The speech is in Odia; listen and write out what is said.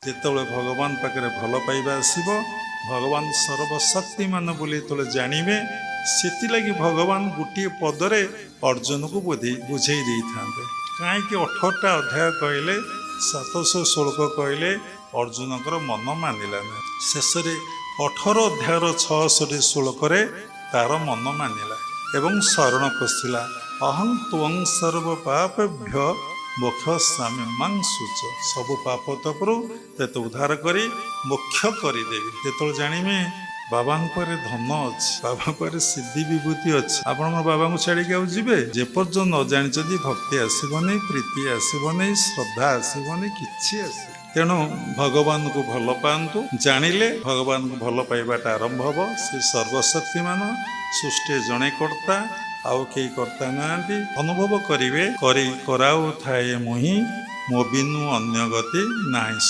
ଯେତେବେଳେ ଭଗବାନ ପାଖରେ ଭଲ ପାଇବା ଆସିବ, ଭଗବାନ ସର୍ବଶକ୍ତିମାନ ବୋଲି ଯେତେବେଳେ ଜାଣିବେ, ସେଥିଲାଗି ଭଗବାନ ଗୋଟିଏ ପଦରେ ଅର୍ଜୁନକୁ ବୁଝେଇ ଦେଇଥାନ୍ତେ। କାହିଁକି 18ଟା ଅଧ୍ୟାୟ କହିଲେ, 700 ଶ୍ଲୋକ କହିଲେ, ଅର୍ଜୁନଙ୍କର ମନ ମାନିଲା ନାହିଁ। ଶେଷରେ 18 ଅଧ୍ୟାୟର 66 ଶ୍ଲୋକରେ ତାର ମନ ମାନିଲା ଏବଂ ଶରଣ ପଶିଲା। ଅହଂ ତ୍ୱଂ ସର୍ବ ପାପେଭ୍ୟ ମୋକ୍ଷୟିଷ୍ୟାମି ମା ଶୁଚ। ସବୁ ପାପ ତପରୁ ତତେ ଉଦ୍ଧାର କରି ମୋକ୍ଷ କରିଦେବି। ଯେତେବେଳେ ଜାଣିବେ ବାବାଙ୍କ ପାଖରେ ଧନ ଅଛି, ବାବାଙ୍କ ପାଖରେ ସିଦ୍ଧି ବିଭୂତି ଅଛି, ଆପଣଙ୍କ ବାବାଙ୍କୁ ଛାଡ଼ିକି ଆଉ ଯିବେ? ଯେପର୍ଯ୍ୟନ୍ତ ନ ଜାଣିଛନ୍ତି ଭକ୍ତି ଆସିବନି, ପ୍ରୀତି ଆସିବନି, ଶ୍ରଦ୍ଧା ଆସିବନି, କିଛି ଆସିବ। ତେଣୁ ଭଗବାନଙ୍କୁ ଭଲ ପାଆନ୍ତୁ। ଜାଣିଲେ ଭଗବାନଙ୍କୁ ଭଲ ପାଇବାଟା ଆରମ୍ଭ ହେବ। ସେ ସର୍ବଶକ୍ତିମାନ, ସୃଷ୍ଟି ଜଣେ କର୍ତ୍ତା, ଆଉ କେହି କର୍ତ୍ତା ନାହାନ୍ତି। ଅନୁଭବ କରିବେ, କରାଉଥାଏ ମୁହିଁ, ମୋ ବିନୁ ଅନ୍ୟ ଗତି ନାହିଁ।